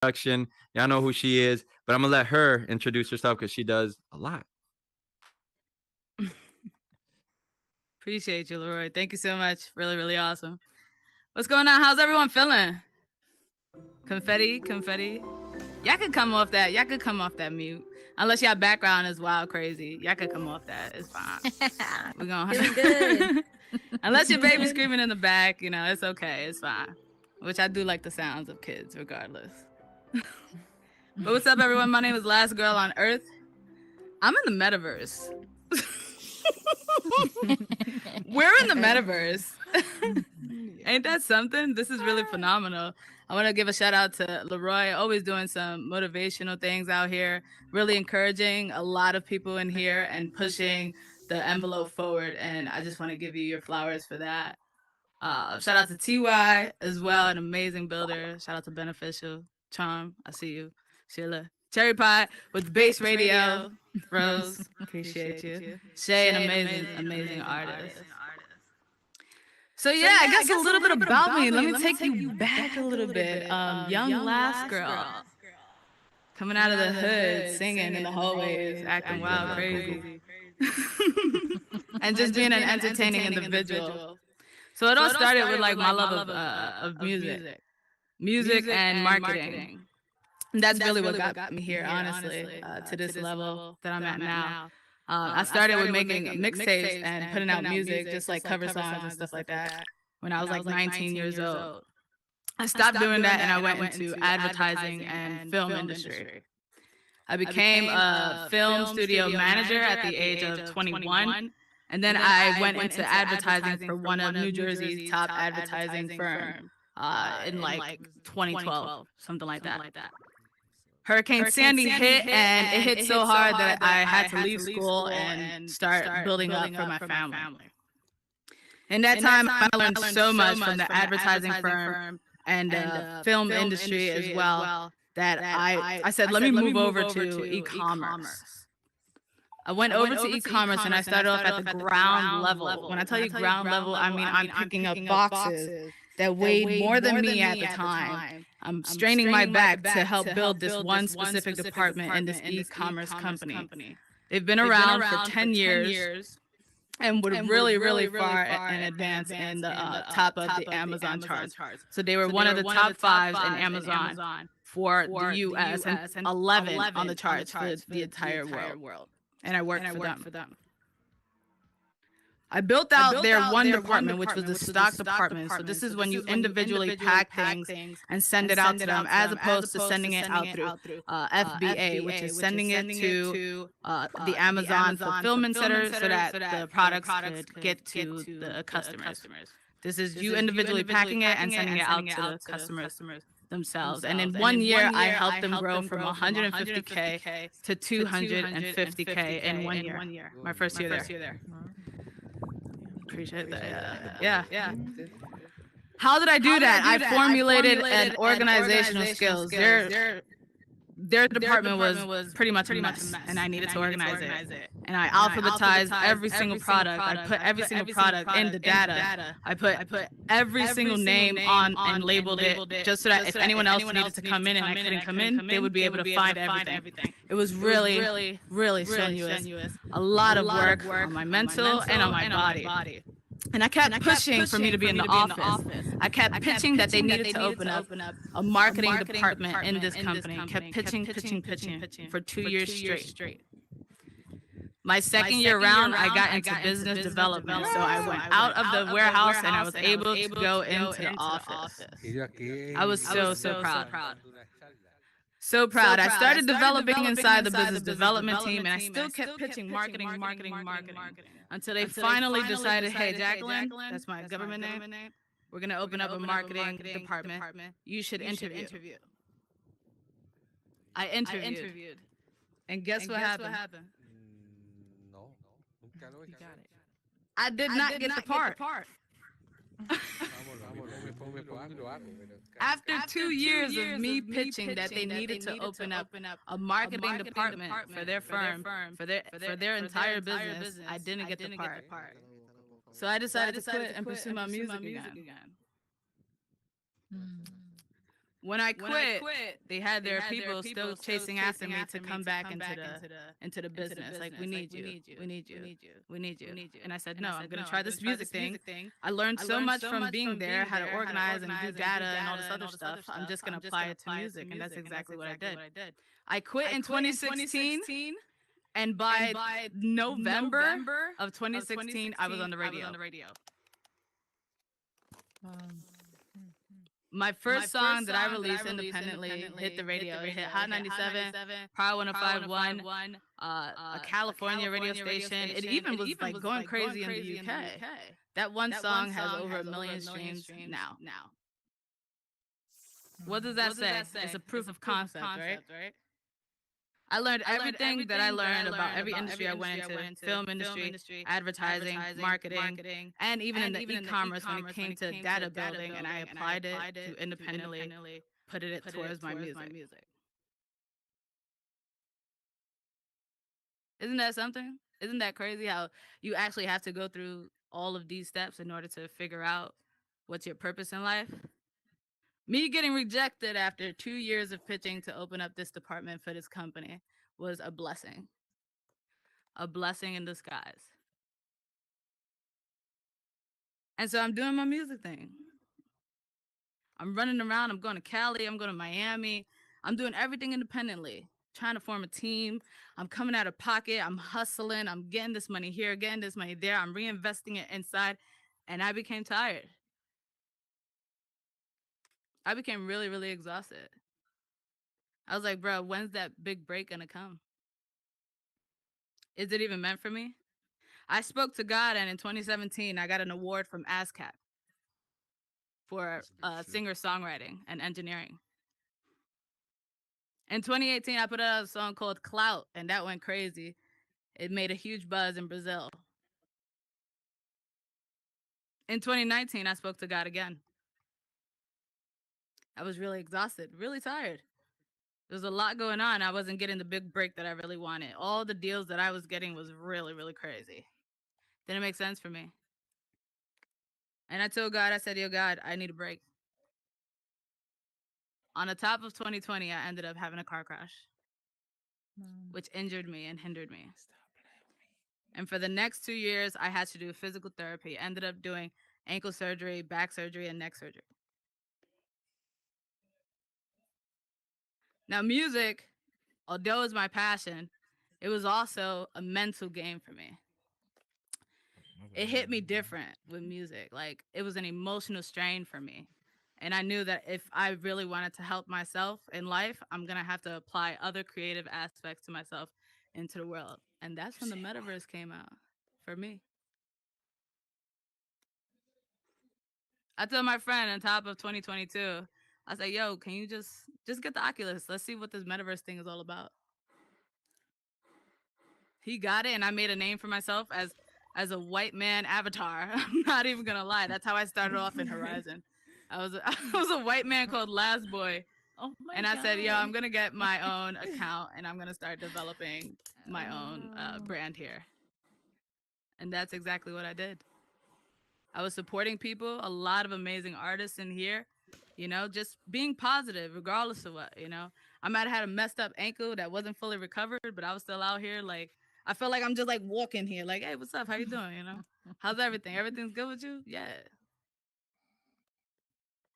introduction. Y'all know who she is, but I'm gonna let her introduce herself because she does a lot. Appreciate you, Leroy. Thank you so much. Really, really awesome. What's going on? How's everyone feeling? Confetti. Y'all could come off that. Y'all could come off that mute. Unless y'all background is wild crazy. Y'all could come off that. It's fine. We're gonna Feeling good. Unless your baby's screaming in the back, it's okay. It's fine. Which I do like the sounds of kids regardless. But what's up, everyone? My name is Last Girl on Earth. I'm in the metaverse. We're in the metaverse. Ain't that something? This is really phenomenal. I want to give a shout out to Leroy, always doing some motivational things out here, really encouraging a lot of people in here and pushing the envelope forward. And I just want to give you your flowers for that. Shout out to TY as well, an amazing builder. Shout out to Beneficial, Charm, I see you. Sheila, Cherry Pie with Bass Radio. Rose, appreciate you. Shay, an amazing artist. So yeah, I guess a little bit about me. Let me take you back a little bit. Young Last Girl, coming out of the hood, singing in the hallways, acting wild, crazy, and just being an entertaining individual. So it all started with like my love of music and marketing. And that's really what got me here, honestly, to this level that I'm at now. I started with making mixtapes and putting out music, just like cover songs and stuff like that, when I was like 19 years old. I stopped doing that and I went into advertising and film industry. I became a film studio manager at the age of 21. And then I went into advertising for one of New Jersey's top advertising firm in like 2012, something like that. Hurricane Sandy hit, and it hit so hard that I had to leave school and start building up for my family. In that time, I learned so much from the advertising firm and the film industry as well that I said, let me move over to e-commerce. I went over to e-commerce and I started off at the ground level. When I tell you ground level, I mean I'm picking up boxes that weighed more than me at the time. I'm straining my back to help build this one specific department in this e-commerce company. They've been around for 10 years and were really far in advance in the top of the Amazon charts. So they were one of the top 5 in Amazon for the US and 11 on the charts for the entire world. And I worked for them. I built out their one department, which was the stock department. So this is when you individually pack things and send it out to them, as opposed to sending it out through FBA, which is sending it to the Amazon fulfillment center so that the products could get to the customers. This is you individually packing it and sending it out to the customers themselves. And in 1 year, I helped them grow from 150K to 250K in 1 year. My first year there. Appreciate that. Yeah. How did I do that? I formulated an organizational skills. Their department was pretty much a mess, and I needed to organize it. And I alphabetized every single product. I put every single product in the data. I put every single name on and labeled it, just so that if anyone else needed to come in and I couldn't come in, they would be able to find everything. It was really strenuous. A lot of work on my mental and on my body. And I kept pushing for me to be in the office. I kept pitching that they needed to open up a marketing department in this company. Kept pitching for 2 years straight. My second year round, I got into business development. So I went out of the warehouse and I was able to go into the office. I was so proud. So proud. I started developing inside the business development team, and I still kept pitching marketing, until they finally decided, hey, Jacqueline, that's my government name, we're going to open up a marketing department. You should interview. I interviewed. And guess what happened? I did not get the part. After 2 years of me pitching that they needed to open up a marketing department for their firm, for their entire business, I didn't get the part. So I decided to quit and pursue my music again. when I quit, they had their people still chasing after me to come back into the business. Like, we need you, we need you, we need you. And I said, no, I'm gonna try this music thing. I learned so much from being there, how to organize and do data and all this other stuff. I'm just gonna apply it to music, and that's exactly what I did. I quit in 2016, and by November of 2016, I was on the radio. My first song that I released independently hit the radio. It hit Hot 97, Power 105.1, a California radio station. It even was like going crazy in the UK. That one song has over 1 million streams now. What does that say? It's a proof of concept, right? I learned everything that I learned about every industry I went into: film industry, advertising, marketing, and even in the e-commerce when it came to data building, and I applied it to independently put it towards my music. Isn't that something? Isn't that crazy how you actually have to go through all of these steps in order to figure out what's your purpose in life? Me getting rejected after 2 years of pitching to open up this department for this company was a blessing in disguise. And so I'm doing my music thing. I'm running around. I'm going to Cali. I'm going to Miami. I'm doing everything independently, trying to form a team. I'm coming out of pocket. I'm hustling. I'm getting this money here, getting this money there. I'm reinvesting it inside. And I became tired. I became really, really exhausted. I was like, bro, when's that big break gonna come? Is it even meant for me? I spoke to God, and in 2017, I got an award from ASCAP for singer-songwriting and engineering. In 2018, I put out a song called Clout, and that went crazy. It made a huge buzz in Brazil. In 2019, I spoke to God again. I was really exhausted, really tired. There was a lot going on. I wasn't getting the big break that I really wanted. All the deals that I was getting was really, really crazy. Didn't make sense for me. And I told God, I said, yo, God, I need a break. On the top of 2020, I ended up having a car crash, which injured me and hindered me. And for the next 2 years, I had to do physical therapy. Ended up doing ankle surgery, back surgery, and neck surgery. Now, music, although it's my passion, it was also a mental game for me. It hit me different with music. Like, it was an emotional strain for me. And I knew that if I really wanted to help myself in life, I'm going to have to apply other creative aspects to myself into the world. And that's when the metaverse came out for me. I told my friend on top of 2022, I said, yo, can you just get the Oculus? Let's see what this metaverse thing is all about. He got it, and I made a name for myself as a white man avatar. I'm not even going to lie. That's how I started off in Horizon. I was a white man called Last Boy. Oh my God. I said, yo, I'm going to get my own account, and I'm going to start developing my own brand here. And that's exactly what I did. I was supporting people, a lot of amazing artists in here, you know, just being positive regardless of what, you know. I might have had a messed up ankle that wasn't fully recovered, but I was still out here. Like, I felt like I'm just like walking here like, hey, what's up? How you doing? You know, how's everything? Everything's good with you? Yeah.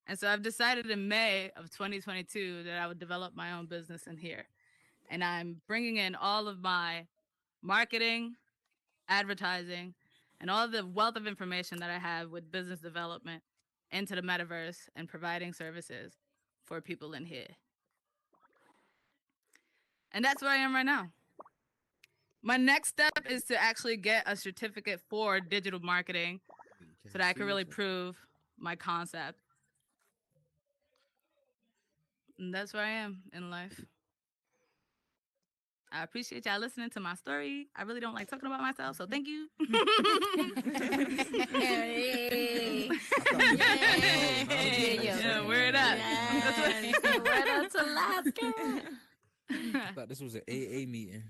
And so I've decided in May of 2022 that I would develop my own business in here. And I'm bringing in all of my marketing, advertising, and all of the wealth of information that I have with business development into the metaverse and providing services for people in here. And that's where I am right now. My next step is to actually get a certificate for digital marketing so that I can really prove my concept. And that's where I am in life. I appreciate y'all listening to my story. I really don't like talking about myself, so thank you. Yeah, word up. Word up to Alaska. I thought this was an AA meeting.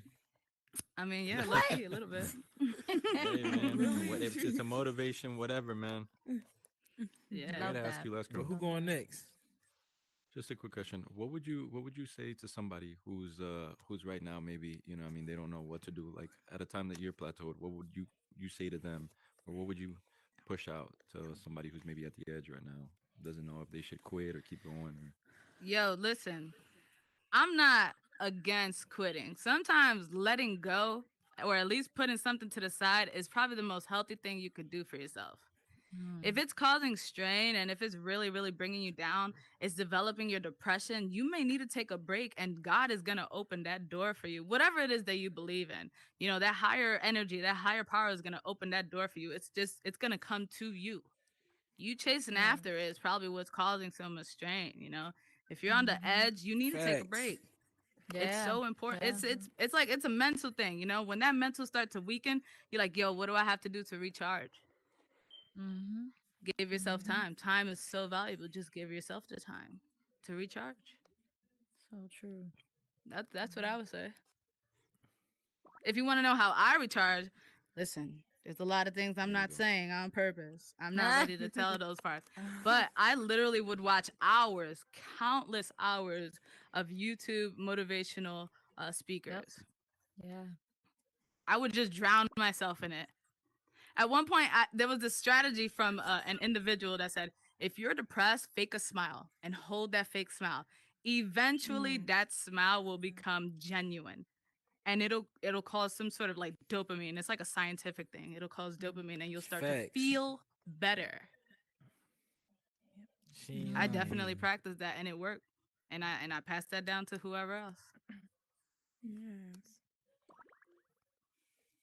I mean, yeah, lucky a little bit. Hey, man. If it's a motivation, whatever, man. Yeah. I gotta ask you, let's go. But who going next? Just a quick question. What would you say to somebody who's right now maybe, I mean, they don't know what to do, like at a time that you're plateaued, what would you say to them, or what would you push out to somebody who's maybe at the edge right now, doesn't know if they should quit or keep going, or Yo, listen, I'm not against quitting. Sometimes letting go, or at least putting something to the side, is probably the most healthy thing you could do for yourself. If it's causing strain and if it's really, really bringing you down, it's developing your depression, you may need to take a break, and God is going to open that door for you. Whatever it is that you believe in, that higher energy, that higher power is going to open that door for you. It's going to come to you. You chasing Yeah. after it is probably what's causing so much strain. If you're on the edge, you need to take a Facts. break. It's Yeah. so important. Yeah. It's like it's a mental thing. When that mental starts to weaken, you're like, yo, what do I have to do to recharge? Mm-hmm. Give yourself Mm-hmm. time. Time is so valuable. Just give yourself the time to recharge. So true. That's what I would say. If you want to know how I recharge, listen, there's a lot of things I'm there you not go. saying on purpose. I'm not ready to tell those parts. But I literally would watch hours, countless hours of YouTube motivational Yep. speakers. Yeah. I would just drown myself in it. At one point, there was this strategy from an individual that said, if you're depressed, fake a smile and hold that fake smile. Eventually, that smile will become genuine, and it'll cause some sort of like dopamine. It's like a scientific thing. It'll cause dopamine, and you'll start to Facts. feel better. She ain't I lying definitely Mm. either. practiced that, and it worked. And I passed that down to whoever else. Yes.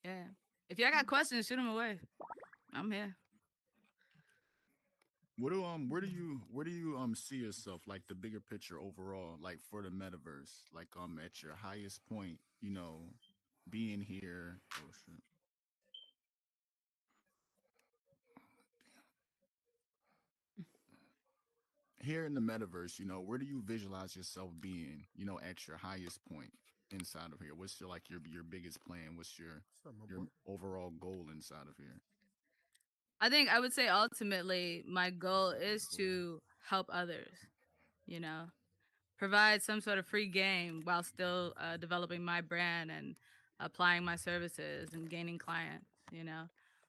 Yeah. If y'all got questions, shoot them away. I'm here. Where do you see yourself, like the bigger picture overall, like for the metaverse, like at your highest point, being here. Oh shit. Here in the metaverse, where do you visualize yourself being, at your highest point inside of here? What's your biggest plan? What's your overall goal inside of here? I think I would say ultimately my goal is to help others, you know, provide some sort of free game while still developing my brand and applying my services and gaining clients.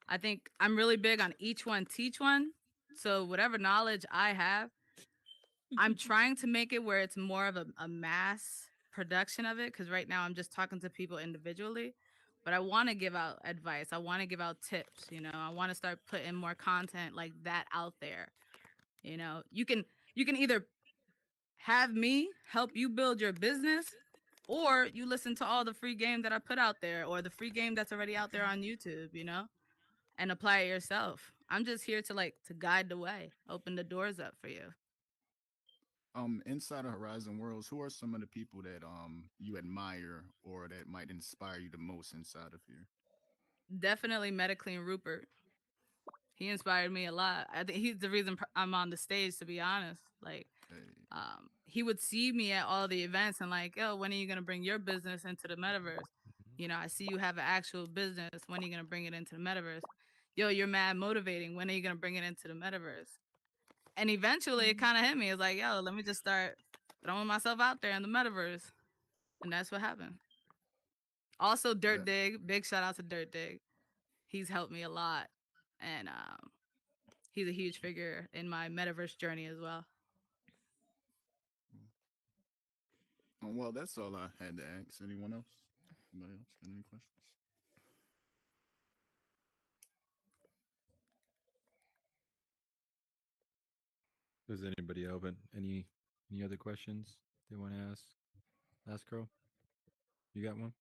I think I'm really big on each one, teach one. So whatever knowledge I have, I'm trying to make it where it's more of a mass production of it. Cause right now I'm just talking to people individually, but I want to give out advice. I want to give out tips. I want to start putting more content like that out there. You can either have me help you build your business, or you listen to all the free game that I put out there, or the free game that's already out there on YouTube, and apply it yourself. I'm just here to guide the way, open the doors up for you. Inside of Horizon Worlds, who are some of the people that you admire or that might inspire you the most inside of here? Definitely Metaclean Rupert. He inspired me a lot. I think he's the reason I'm on the stage, to be honest. Hey, He would see me at all the events and like, oh, when are you gonna bring your business into the metaverse? I see you have an actual business. When are you gonna bring it into the metaverse? Yo, you're mad motivating. When are you gonna bring it into the metaverse? And eventually, it kind of hit me. It's like, yo, let me just start throwing myself out there in the metaverse, and that's what happened. Also, Dirt that Dig. Big shout out to Dirt Dig. He's helped me a lot, and he's a huge figure in my metaverse journey as well. well, that's all I had to ask. Anyone else? Anybody else got any questions? Does anybody open any other questions they want to ask Crow? You got one?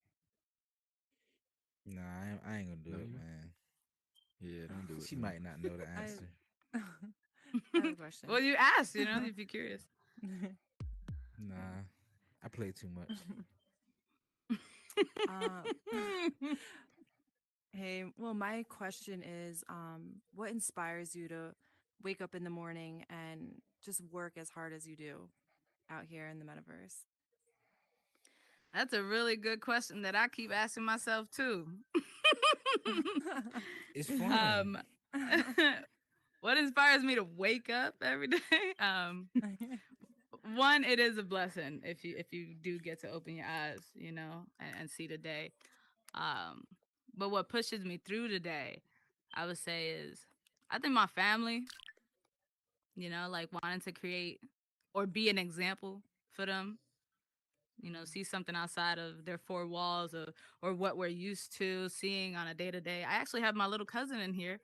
Nah, I ain't gonna do No, it, you? man. Yeah, don't do it, She man. might not know the I answer. I have a question. Well, you asked, if you're curious. Nah, I play too much. um, hey, well, my question is, what inspires you to wake up in the morning and just work as hard as you do out here in the metaverse? That's a really good question that I keep asking myself too. It's fun. um, what inspires me to wake up every day? one, it is a blessing if you do get to open your eyes, and see the day. Um, but what pushes me through the day, I would say, is I think my family. Like wanting to create or be an example for them. See something outside of their four walls, or what we're used to seeing on a day to day. I actually have my little cousin in here,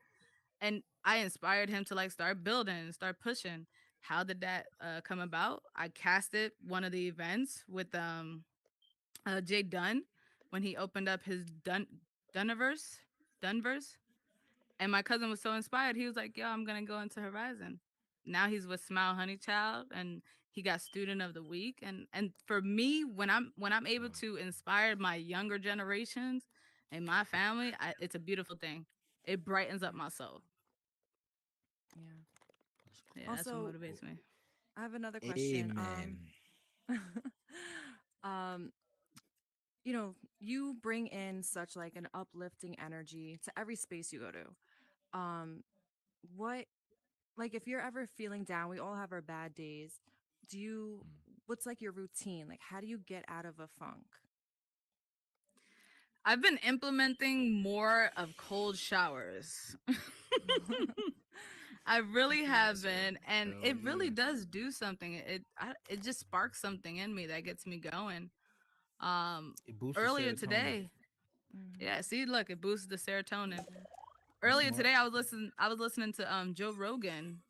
and I inspired him to like start building, start pushing. How did that come about? I casted one of the events with Jay Dunn when he opened up his Dunniverse, Dunverse, and my cousin was so inspired. He was like, "Yo, I'm gonna go into Horizon." Now he's with Smile Honey Child, and he got Student of the Week. And for me, when I'm able to inspire my younger generations and my family, it's a beautiful thing. It brightens up my soul. Yeah. Yeah, that's what Also, motivates me. I have another question. Amen. Um, you bring in such like an uplifting energy to every space you go to. What like if you're ever feeling down, we all have our bad days. Do you what's like your routine? Like how do you get out of a funk? I've been implementing more of cold showers. I really have been, and Hell it really yeah. does do something. It just sparks something in me that gets me going. Um, It boosts the Earlier serotonin. today, Mhm. yeah. See, look, it boosts the serotonin. Mhm. That's Earlier smart. today, I was listening to Joe Rogan,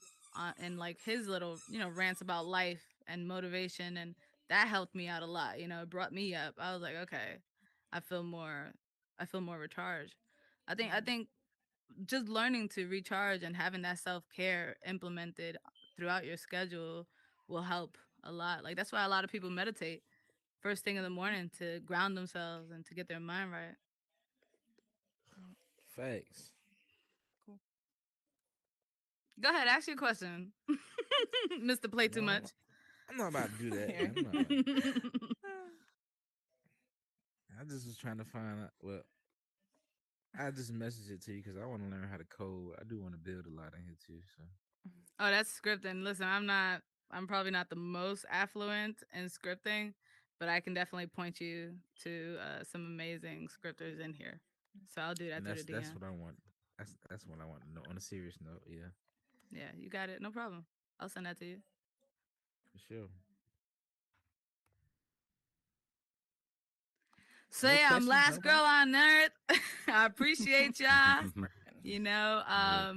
and like his little rants about life and motivation, and that helped me out a lot. It brought me up. I was like, okay, I feel more, I feel more recharged. I think just learning to recharge and having that self-care implemented throughout your schedule will help a lot. Like that's why a lot of people meditate first thing in the Mhm. morning to ground themselves and to get their mind right. Right. Facts. Cool. Go ahead, ask your question. Mr. Play Too No, Much. I'm not about to do that. Here. I'm not about. I just was trying to find out. Well, I just messaged it to you because I want to learn how to code. I do want to build a lot in here too. So Oh, that's scripting. Listen, I'm probably not the most affluent in scripting, but I can definitely point you to some amazing scripters in here. So I'll do that and through that's the that's DM. what I want. That's what I want to know. On a serious note, yeah, Yeah, you got it. No problem. I'll send that to you. for sure. So No yeah, I'm questions, last girl nobody. on earth. I appreciate y'all. Sparking. You know, Yeah,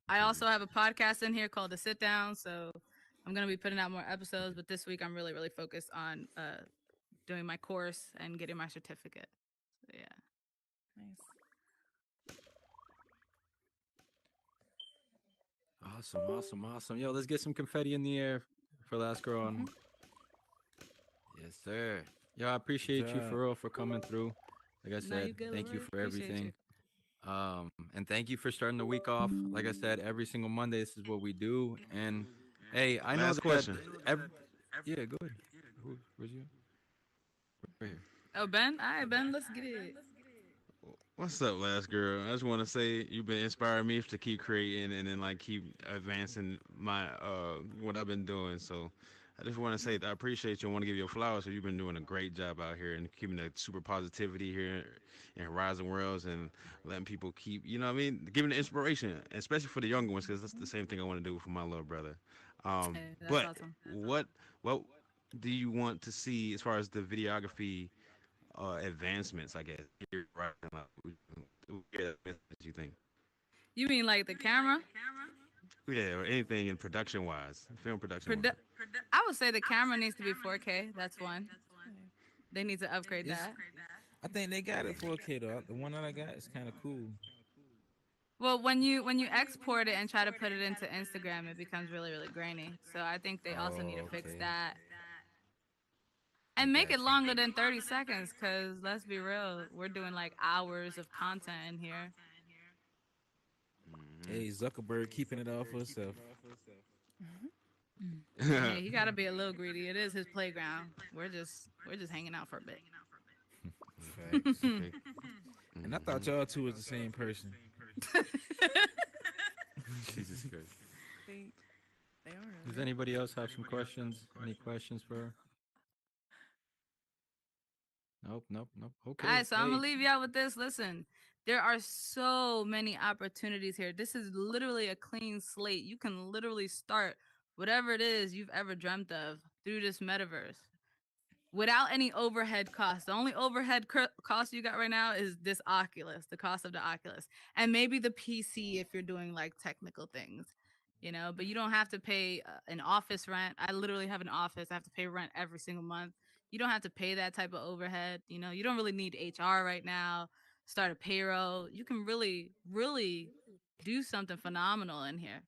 I absolutely. also have a podcast in here called The Sit Down. So I'm gonna be putting out more episodes, but this week I'm really, really focused on doing my course and getting my certificate. So yeah. Nice. Awesome, awesome, awesome. Yo, let's get some confetti in the air for last girl on. Mhm. Yes, sir. Yo, I Good appreciate you job. for real for coming through. Like I No, said, you good, thank you Leroy. for Appreciate you. everything. And thank you for starting the week off. Like I said, every single Monday, this is what we do. And hey, I know Last that question. yeah, go ahead. Where's you? Right here. Oh, Ben. All right, Ben. Let's get it. What's up, last girl? I just want to say you've been inspiring me to keep creating and then like keep advancing my what I've been doing. So I just want to say that I appreciate you. I want to give you a flower. So you've been doing a great job out here and keeping the super positivity here in Horizon Worlds and letting people keep, you know what I mean, giving the inspiration, especially for the younger ones, because that's the same thing I want to do for my little brother. Hey, that's But awesome. what do you want to see as far as the videography advancements, I guess. Here, right now, yeah, advancements you think? You mean like the camera? Yeah, or anything in production wise, film production wise. Produ- I would say the camera needs to be 4K. That's one. Okay. They need to upgrade It's. that. I think they got it 4K though. The one that I got is kind of cool. Well, when you export it and try to put it into Instagram, it becomes really, really grainy. So I think they also need to Oh, fix okay. that I and make got it you. longer than 30 seconds. Cause let's be real, we're doing like hours of content in here. Hey, Zuckerberg keeping it all for himself. Hey, he got to be a little greedy. It is his playground. We're just hanging out for a bit. Facts. Okay. And I thought y'all two was the same person. Jesus Christ. Thank- They are Does really. anybody else have some questions? Any questions for her? Nope, nope, nope. All Okay. right, so I'm Hey. gonna leave y'all with this. Listen, there are so many opportunities here. This is literally a clean slate. You can literally start whatever it is you've ever dreamt of through this metaverse without any overhead costs. The only overhead cost you got right now is this Oculus, the cost of the Oculus, and maybe the PC if you're doing like technical things, you know. But you don't have to pay an office rent. I literally have an office. I have to pay rent every single month. You don't have to pay that type of overhead. You know, you don't really need HR right now. Start a payroll. You can really, really do something phenomenal in here.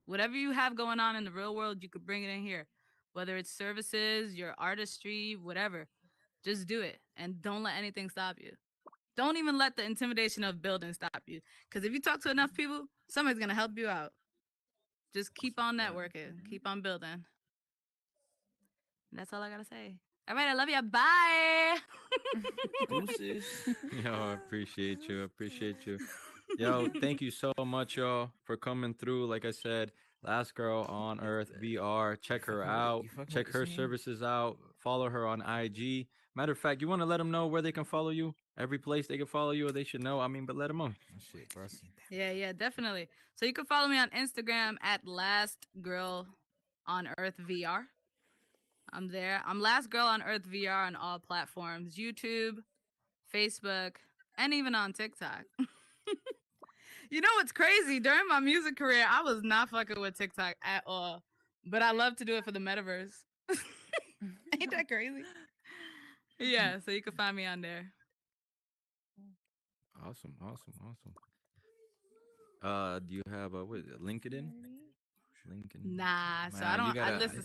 Whatever you have going on in the real world, you could bring it in here. Whether it's services, your artistry, whatever, just do it and don't let anything stop you. Don't even let the intimidation of building stop you. Because if you talk to enough people, somebody's going to help you out. Just keep on Right. networking, keep on building. And that's all I got to say. All right, I love you. Bye. Deuces. Yo, I appreciate you. Appreciate you. Yo, thank you so much, y'all, for coming through. Like I said, Last Girl on Earth VR. Check her out. You fucking with Check the her scene? services out. Follow her on IG. Matter of fact, you want to let them know where they can follow you? Every place they can follow you, or they should know. I mean, but let them know. Oh, shit, Brusty. Yeah, definitely. So you can follow me on Instagram at Last Girl on Earth VR. I'm there. I'm Last Girl on Earth VR on all platforms: YouTube, Facebook, and even on TikTok. You know what's crazy? During my music career, I was not fucking with TikTok at all. But I love to do it for the metaverse. Ain't that crazy? Yeah, so you can find me on there. Awesome, awesome, awesome. Do you have a what is it, LinkedIn? LinkedIn. Nah, so I Man, you don't. I gotta. listen.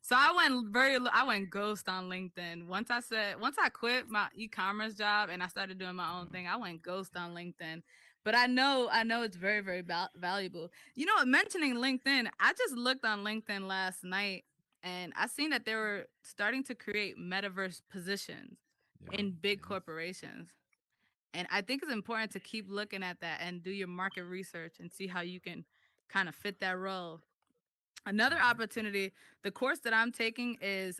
So I went ghost on LinkedIn. Once I quit my e-commerce job and I started doing my own thing, I went ghost on LinkedIn. But I know it's very, very valuable. You know what? Mentioning LinkedIn, I just looked on LinkedIn last night and I seen that they were starting to create metaverse positions Yeah, in big yeah. corporations. And I think it's important to keep looking at that and do your market research and see how you can kind of fit that role. Another opportunity, the course that I'm taking is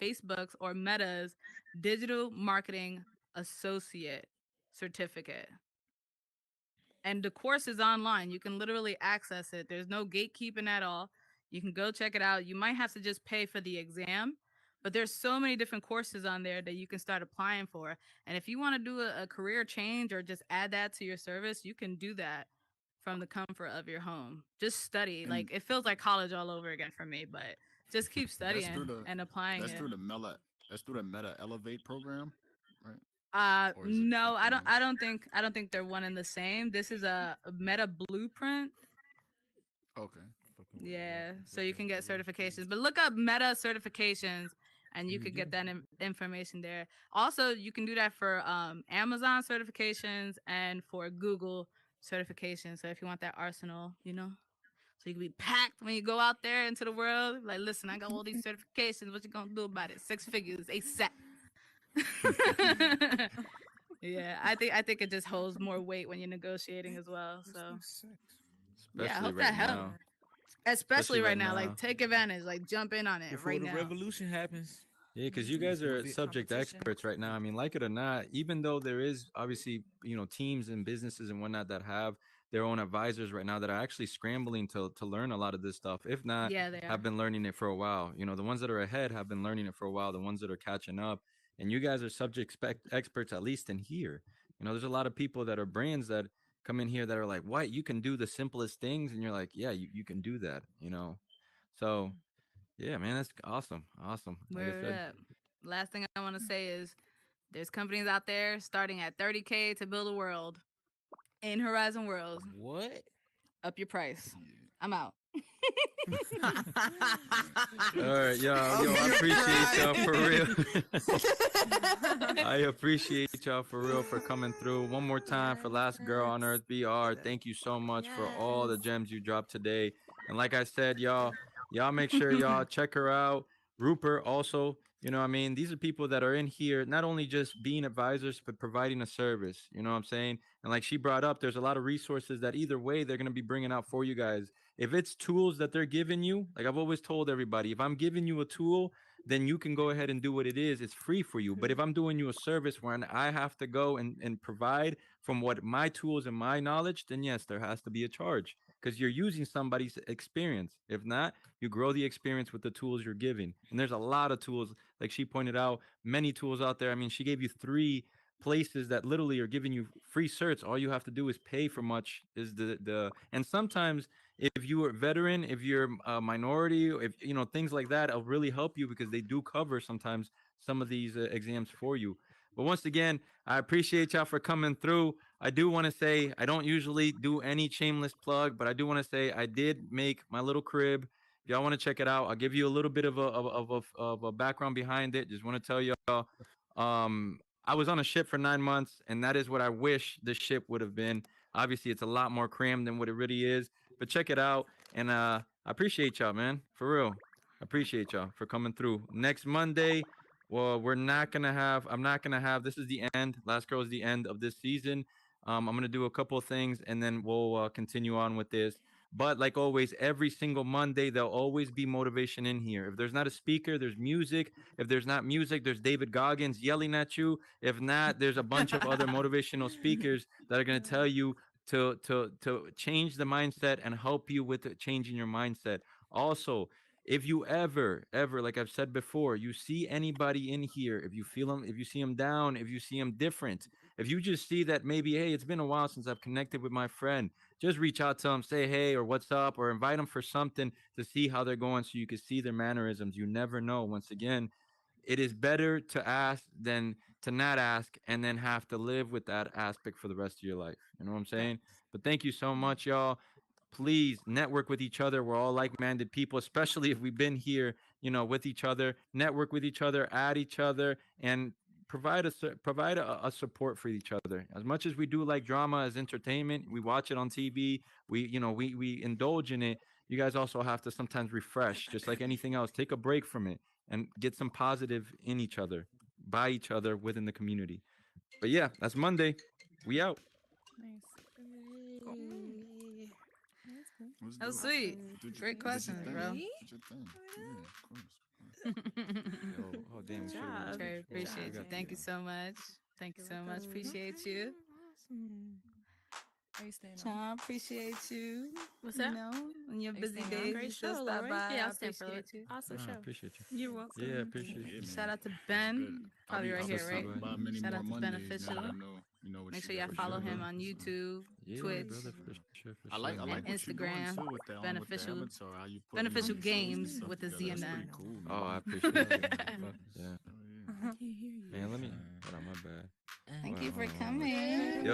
Facebook's or Meta's Digital Marketing Associate certificate. And the course is online. You can literally access it. There's no gatekeeping at all. You can go check it out. You might have to just pay for the exam, but there's so many different courses on there that you can start applying for. And if you want to do a career change or just add that to your service, you can do that from the comfort of your home. Just study. And Like it feels like college all over again for me, but just keep that's studying through the and applying that's it. through the Meta Elevate program, right? Or is it No, something else? I don't think they're one and the same. This is a meta blueprint. Okay. Fucking with a Yeah, rapper. so you can get certifications. But look up meta certifications and you You could do. get that information there. Also, you can do that for Amazon certifications and for Google certifications. So if you want that arsenal, you know, so you can be packed when you go out there into the world. Like, listen, I got all these certifications. What you gonna do about it? 6 figures, ASAP. Yeah, I think it just holds more weight when you're negotiating as well. So yeah, I Especially hope that right helped. now. Especially Especially right right now, like now. take advantage, like jump in on it Before right the now. revolution happens, Yeah, because you Mhm. guys it's gonna are be subject Competition. experts right now. I mean, like it or not, even though there is obviously, teams and businesses and whatnot that have their own advisors right now that are actually scrambling to learn a lot of this stuff. If not, Yeah, they have are. been learning it for a while. The ones that are ahead have been learning it for a while. The ones that are catching up, and you guys are subject experts at least in here. There's a lot of people that are brands that come in here that are like, "What? You can do the simplest things," and you're like, "Yeah, you can do that." So yeah, man, that's awesome, awesome. Like I Word said. up. Last thing I want to say is there's companies out there starting at 30K to build a world in Horizon Worlds. what? Up your price. Yeah. I'm out. All right, yo, Oh, I you're appreciate y'all right. for real. I appreciate y'all for real for coming through. One more time for Last Girl on Earth BR. Thank you so much for all the Yes. gems you dropped today. And like I said, y'all make sure y'all check her out. Rupert also, You know what I mean? These are people that are in here not only just being advisors, but providing a service. You know what I'm saying? And like she brought up, there's a lot of resources that either way they're going to be bringing out for you guys. If it's tools that they're giving you, like I've always told everybody, if I'm giving you a tool, then you can go ahead and do what it is. It's free for you. But if I'm doing you a service where I have to go and provide from what my tools and my knowledge, then yes, there has to be a charge because you're using somebody's experience. If not, you grow the experience with the tools you're giving. And there's a lot of tools, like she pointed out, many tools out there. I mean, she gave you 3 places that literally are giving you free certs. All you have to do is pay for much is and sometimes if you are a veteran, if you're a minority, if you know things like that, it'll really help you because they do cover sometimes some of these exams for you. But once again, I appreciate y'all for coming through. I do want to say I don't usually do any shameless plug, but I do want to say I did make my little crib. If y'all want to check it out, I'll give you a little bit of a background behind it. Just want to tell y'all, I was on a ship for 9 months, and that is what I wish the ship would have been. Obviously, it's a lot more crammed than what it really is, but check it out. And I appreciate y'all, man, for real. I appreciate y'all for coming through. Next Monday, well, we're not gonna have. I'm not gonna have. This is the end. Last Girl is the end of this season. I'm gonna do a couple of things, and then we'll continue on with this. But like always, every single Monday, there'll always be motivation in here. If there's not a speaker, there's music. If there's not music, there's David Goggins yelling at you. If not, there's a bunch of other motivational speakers that are going to tell you to change the mindset and help you with changing your mindset. Also, if you ever like I've said before, you see anybody in here, if you feel them, if you see them down, if you see them different, if you just see that maybe, hey, it's been a while since I've connected with my friend, just reach out to them, say hey or what's up, or invite them for something to see how they're going so you can see their mannerisms. You never know. Once again, it is better to ask than to not ask and then have to live with that aspect for the rest of your life. You know what I'm saying? But thank you so much, y'all. Please network with each other. We're all like-minded people, especially if we've been here, you know, with each other. Network with each other, add each other, and provide a support for each other. As much as we do like drama as entertainment, we watch it on TV. We indulge in it. You guys also have to sometimes refresh, just like anything else. Take a break from it and get some positive in each other, by each other within the community. But yeah, that's Monday. We out. Nice. Cool. Hey. That's good. What's That was dope? sweet. Did Great your questions, thing. bro. Me? Did your thing. Yeah, of course. Oh damn, we Good should have job. Trey, Good appreciate you. job, Thank you so much. Thank you You're so much. welcome. Appreciate you. Awesome. Are you staying on? Sean, appreciate you. What's You that? know, in your Are you busy staying on? days, Great you still show, stop Leroy. by. Yeah, I I'll stand for it. appreciate you. Awesome I show. appreciate you. You're welcome. Yeah, I Thank appreciate you. you. Yeah, Shout man. out to That's Ben. good. Probably right here, right? About many Shout more out to Mondays. Beneficial. You know what Make you sure y'all got follow going him on, on so. YouTube, Yeah, Twitch, brother, for sure, for I sure. like and what you're doing Instagram. too with the Beneficial, avatar. How you putting Beneficial these shows and Games stuff with a together. Z That's and pretty an cool, Oh, I man. appreciate Yeah, it. motherfuckers. Yeah. Oh, yeah. I can't hear you. Man, let me. Hold on, my bad. Thank Hold you on, for hold on, hold on. coming.